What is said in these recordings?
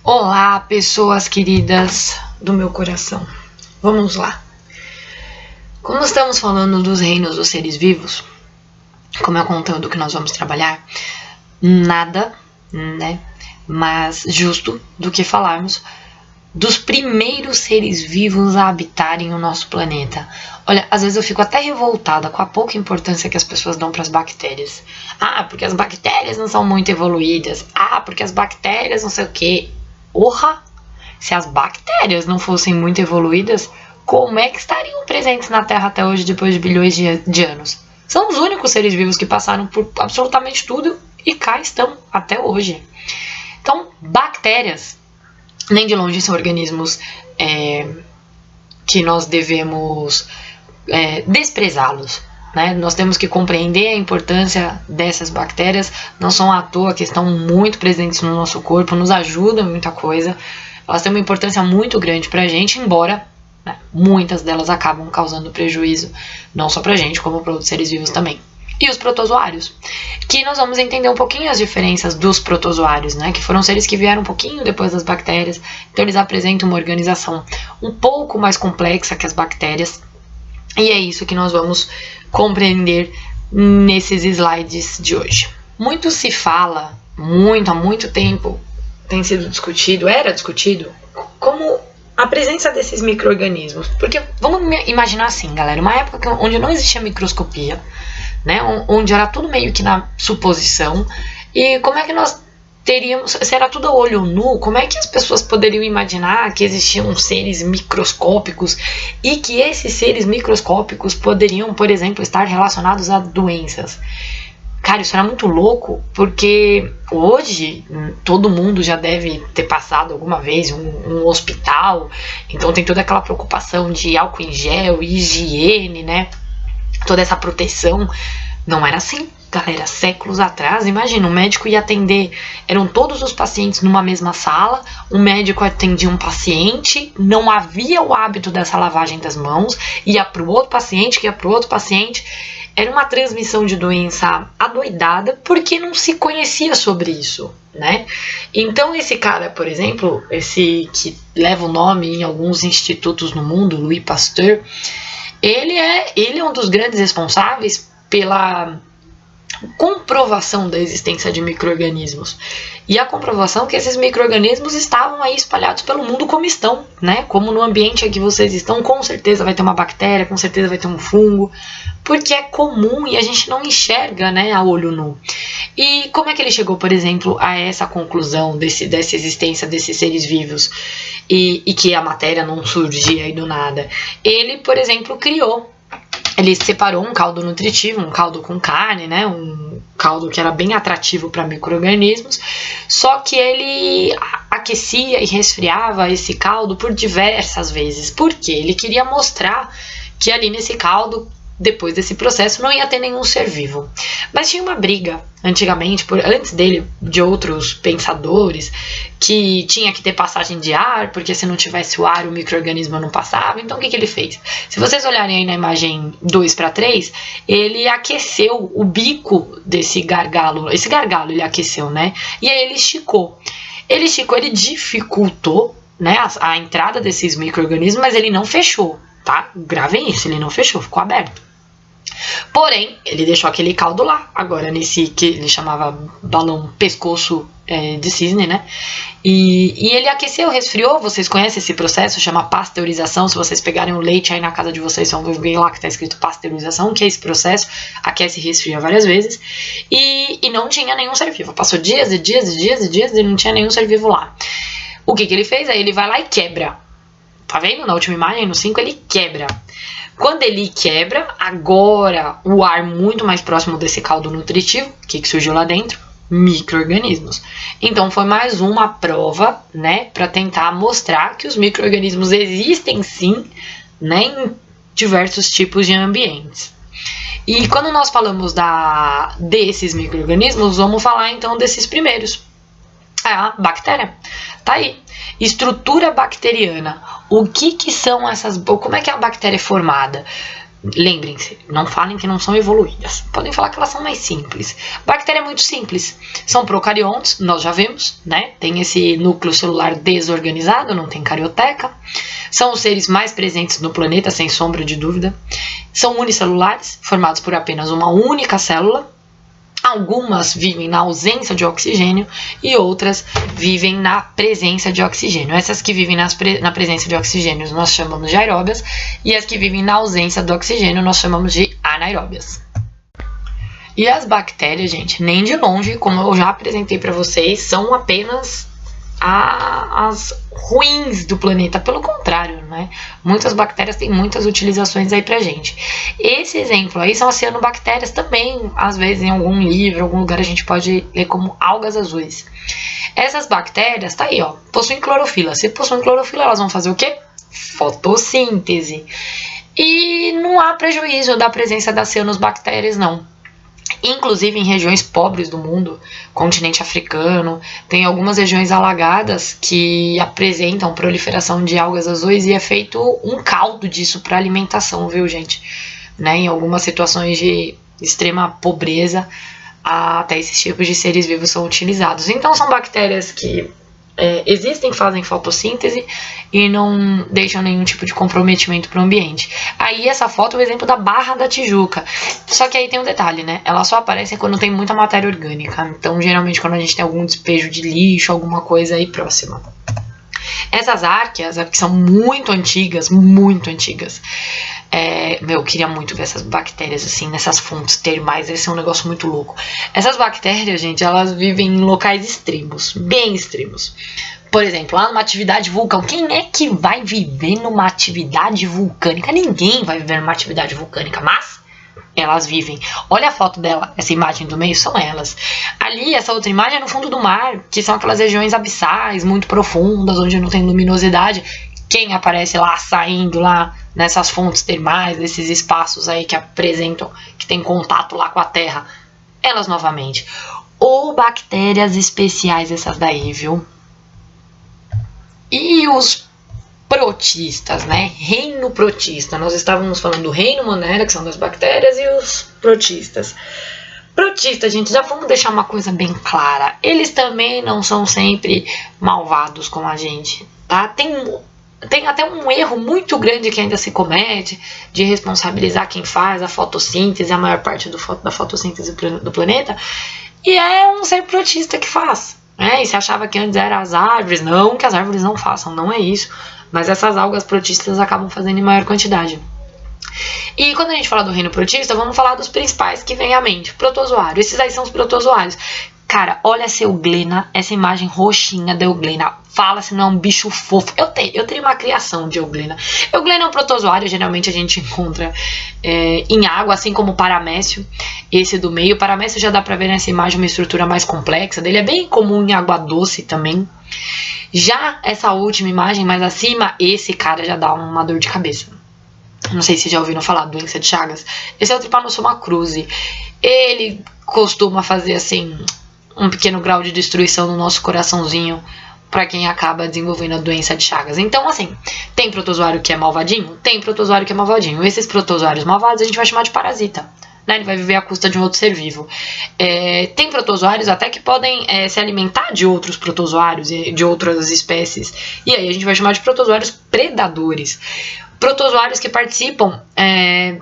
Olá, pessoas queridas do meu coração. Vamos lá. Como estamos falando dos reinos dos seres vivos, como é o conteúdo que nós vamos trabalhar, nada, mais justo do que falarmos dos primeiros seres vivos a habitarem o nosso planeta. Olha, às vezes eu fico até revoltada com a pouca importância que as pessoas dão para as bactérias. Ah, porque as bactérias não são muito evoluídas. Ah, porque as bactérias não sei o quê. Porra! Se as bactérias não fossem muito evoluídas, como é que estariam presentes na Terra até hoje, depois de bilhões de anos? São os únicos seres vivos que passaram por absolutamente tudo e cá estão até hoje. Então, bactérias nem de longe são organismos que nós devemos desprezá-los. Né? Nós temos que compreender a importância dessas bactérias, não são à toa que estão muito presentes no nosso corpo, nos ajudam em muita coisa, elas têm uma importância muito grande para a gente, embora muitas delas acabam causando prejuízo, não só para a gente, como para outros seres vivos também. E os protozoários, que nós vamos entender um pouquinho as diferenças dos protozoários, né? Que foram seres que vieram um pouquinho depois das bactérias, então eles apresentam uma organização um pouco mais complexa que as bactérias, e é isso que nós vamos compreender nesses slides de hoje. Muito se fala, há muito tempo tem sido discutido, era discutido, como a presença desses micro-organismos, porque vamos imaginar assim, galera, uma época onde não existia microscopia, né, onde era tudo meio que na suposição, e como é que nós teríamos, se era tudo a olho nu, como é que as pessoas poderiam imaginar que existiam seres microscópicos e que esses seres microscópicos poderiam, por exemplo, estar relacionados a doenças? Cara, isso era muito louco, porque hoje todo mundo já deve ter passado alguma vez um hospital, então tem toda aquela preocupação de álcool em gel, higiene, né? Toda essa proteção. Não era assim, galera, séculos atrás. Imagina, um médico ia atender, eram todos os pacientes numa mesma sala, um médico atendia um paciente, não havia o hábito dessa lavagem das mãos, ia para o outro paciente, que ia para o outro paciente. Era uma transmissão de doença adoidada, porque não se conhecia sobre isso, né? Então esse cara, por exemplo, esse que leva o nome em alguns institutos no mundo, Louis Pasteur, ele é um dos grandes responsáveis pela comprovação da existência de micro-organismos. E a comprovação que esses micro-organismos estavam aí espalhados pelo mundo como estão, né? Como no ambiente em que vocês estão, com certeza vai ter uma bactéria, com certeza vai ter um fungo, porque é comum e a gente não enxerga, né, a olho nu. E como é que ele chegou, por exemplo, a essa conclusão dessa existência desses seres vivos e que a matéria não surgia aí do nada? Ele, por exemplo, ele separou um caldo nutritivo, um caldo com carne, né? Um caldo que era bem atrativo para micro-organismos, só que ele aquecia e resfriava esse caldo por diversas vezes. Por quê? Ele queria mostrar que ali nesse caldo, depois desse processo, não ia ter nenhum ser vivo. Mas tinha uma briga, antigamente, antes dele, de outros pensadores, que tinha que ter passagem de ar, porque se não tivesse o ar, o micro-organismo não passava. Então, o que ele fez? Se vocês olharem aí na imagem 2:3, ele aqueceu o bico desse gargalo. Esse gargalo ele aqueceu, né? E aí ele esticou. Ele dificultou, né, a entrada desses micro-organismos, mas ele não fechou. Tá? Gravem isso, ele não fechou, ficou aberto. Porém, ele deixou aquele caldo lá, agora nesse que ele chamava balão pescoço de cisne, né? E ele aqueceu, resfriou, vocês conhecem esse processo, chama pasteurização. Se vocês pegarem o leite aí na casa de vocês, vão ver lá que tá escrito pasteurização, que é esse processo, aquece e resfria várias vezes. E não tinha nenhum ser vivo, passou dias e dias e dias e dias e não tinha nenhum ser vivo lá. O que ele fez? Aí ele vai lá e quebra. Tá vendo? Na última imagem, no 5, ele quebra. Quando ele quebra, agora o ar muito mais próximo desse caldo nutritivo, o que surgiu lá dentro? Micro-organismos. Então foi mais uma prova, né, para tentar mostrar que os micro-organismos existem sim, né, em diversos tipos de ambientes. E quando nós falamos desses micro-organismos, vamos falar então desses primeiros. A bactéria. Tá aí. Estrutura bacteriana. O que são essas... Como é que a bactéria é formada? Lembrem-se, não falem que não são evoluídas. Podem falar que elas são mais simples. Bactéria é muito simples. São procariontes, nós já vimos, né? Tem esse núcleo celular desorganizado, não tem carioteca. São os seres mais presentes no planeta, sem sombra de dúvida. São unicelulares, formados por apenas uma única célula. Algumas vivem na ausência de oxigênio e outras vivem na presença de oxigênio. Essas que vivem na presença de oxigênio nós chamamos de aeróbias e as que vivem na ausência do oxigênio nós chamamos de anaeróbias. E as bactérias, gente, nem de longe, como eu já apresentei para vocês, são apenas as ruins do planeta. Pelo contrário, né? Muitas bactérias têm muitas utilizações aí pra gente. Esse exemplo aí são as cianobactérias também, às vezes em algum livro, algum lugar a gente pode ler como algas azuis. Essas bactérias, tá aí, ó, possuem clorofila. Se possuem clorofila, elas vão fazer o quê? Fotossíntese. E não há prejuízo da presença das cianobactérias, não. Inclusive em regiões pobres do mundo, continente africano, tem algumas regiões alagadas que apresentam proliferação de algas azuis e é feito um caldo disso para alimentação, viu, gente? Né? Em algumas situações de extrema pobreza, até esses tipos de seres vivos são utilizados. Então são bactérias que existem, fazem fotossíntese e não deixam nenhum tipo de comprometimento para o ambiente. Aí essa foto é o exemplo da Barra da Tijuca. Só que aí tem um detalhe, né? Elas só aparecem quando tem muita matéria orgânica. Então, geralmente, quando a gente tem algum despejo de lixo, alguma coisa aí próxima. Essas árqueas, que são muito antigas, eu queria muito ver essas bactérias assim, nessas fontes termais, deve ser um negócio muito louco. Essas bactérias, gente, elas vivem em locais extremos, bem extremos. Por exemplo, lá numa atividade vulcânica, quem é que vai viver numa atividade vulcânica? Ninguém vai viver numa atividade vulcânica, mas elas vivem. Olha a foto dela, essa imagem do meio são elas. Ali, essa outra imagem é no fundo do mar, que são aquelas regiões abissais, muito profundas, onde não tem luminosidade. Quem aparece lá, saindo lá nessas fontes termais, nesses espaços aí que apresentam, que tem contato lá com a Terra? Elas novamente. Ou bactérias especiais essas daí, viu? E os protistas, né? Reino protista. Nós estávamos falando do reino Monera, que são das bactérias, e os protistas. Protistas, gente, já vamos deixar uma coisa bem clara. Eles também não são sempre malvados como a gente, tá? Tem até um erro muito grande que ainda se comete de responsabilizar quem faz a fotossíntese, a maior parte da fotossíntese do planeta, e é um ser protista que faz. E se achava que antes eram as árvores, não que as árvores não façam, não é isso. Mas essas algas protistas acabam fazendo em maior quantidade. E quando a gente fala do reino protista, vamos falar dos principais que vem à mente. Protozoário. Esses aí são os protozoários. Cara, olha essa euglena, essa imagem roxinha da euglena. Fala se não é um bicho fofo. Eu teria uma criação de euglena. Euglena é um protozoário, geralmente a gente encontra em água, assim como o paramécio. Esse do meio. O paramécio já dá pra ver nessa imagem uma estrutura mais complexa dele. É bem comum em água doce também. Já essa última imagem mais acima, esse cara já dá uma dor de cabeça. Não sei se já ouviram falar, doença de Chagas. Esse é o Trypanosoma cruzi. Ele costuma fazer assim um pequeno grau de destruição no nosso coraçãozinho para quem acaba desenvolvendo a doença de Chagas. Então, assim, tem protozoário que é malvadinho? Tem protozoário que é malvadinho. Esses protozoários malvados a gente vai chamar de parasita. Né? Ele vai viver à custa de um outro ser vivo. Tem protozoários até que podem se alimentar de outros protozoários e de outras espécies. E aí a gente vai chamar de protozoários predadores. Protozoários que participam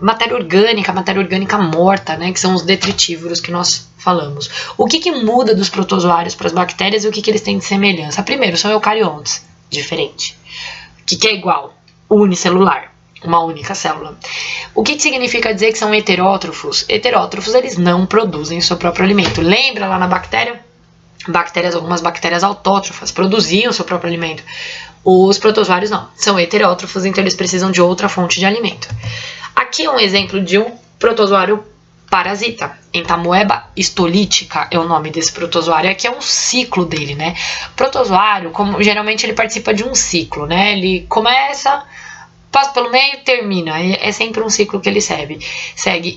matéria orgânica morta, né, que são os detritívoros que nós falamos. O que muda dos protozoários para as bactérias e o que eles têm de semelhança? Primeiro, são eucariontes, diferente. O que é igual? Unicelular, uma única célula. O que significa dizer que são heterótrofos? Heterótrofos, eles não produzem o seu próprio alimento. Lembra lá na bactéria? Algumas bactérias autótrofas produziam o seu próprio alimento. Os protozoários não, são heterótrofos, então eles precisam de outra fonte de alimento. Aqui é um exemplo de um protozoário parasita. Entamoeba histolítica é o nome desse protozoário. Aqui é um ciclo dele, né? Protozoário, geralmente ele participa de um ciclo, né? Ele começa, passa pelo meio, termina. É sempre um ciclo que ele segue.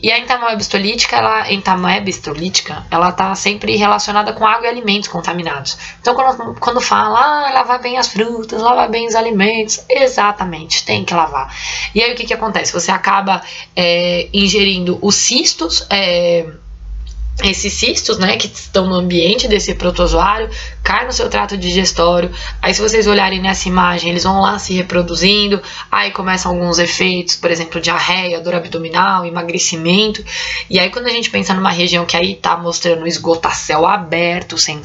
E a entamoeba-histolítica, ela tá sempre relacionada com água e alimentos contaminados. Então, quando fala, lavar bem as frutas, lavar bem os alimentos, exatamente, tem que lavar. E aí, o que acontece? Você acaba ingerindo os cistos, esses cistos, né, que estão no ambiente desse protozoário, cai no seu trato digestório. Aí, se vocês olharem nessa imagem, eles vão lá se reproduzindo. Aí começam alguns efeitos, por exemplo, diarreia, dor abdominal, emagrecimento. E aí, quando a gente pensa numa região que aí tá mostrando esgoto a céu aberto, sem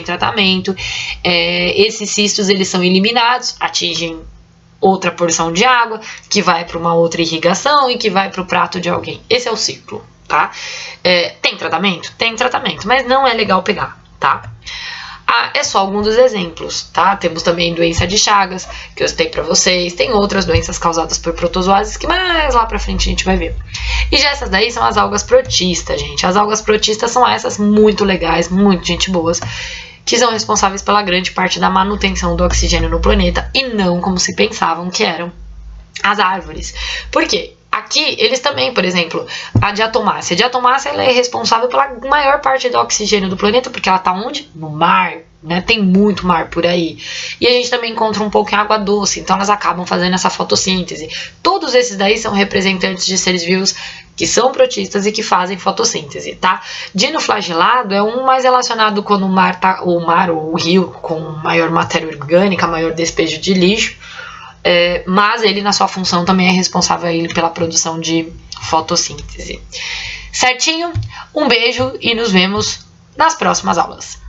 tratamento, esses cistos, eles são eliminados, atingem outra porção de água, que vai para uma outra irrigação e que vai para o prato de alguém. Esse é o ciclo. Tá? Tem tratamento? Tem tratamento, mas não é legal pegar, tá? É só alguns dos exemplos, tá? Temos também doença de Chagas, que eu citei pra vocês. Tem outras doenças causadas por protozoários que mais lá pra frente a gente vai ver. E já essas daí são as algas protistas, gente. As algas protistas são essas muito legais, muito gente boas, que são responsáveis pela grande parte da manutenção do oxigênio no planeta e não como se pensavam que eram as árvores. Por quê? Aqui, eles também, por exemplo, a diatomácea. A diatomácea, ela é responsável pela maior parte do oxigênio do planeta, porque ela está onde? No mar, né? Tem muito mar por aí. E a gente também encontra um pouco em água doce, então elas acabam fazendo essa fotossíntese. Todos esses daí são representantes de seres vivos que são protistas e que fazem fotossíntese, tá? Dinoflagelado é um mais relacionado quando o mar ou o rio com maior matéria orgânica, maior despejo de lixo. Mas ele, na sua função, também é responsável pela produção de fotossíntese. Certinho? Um beijo e nos vemos nas próximas aulas.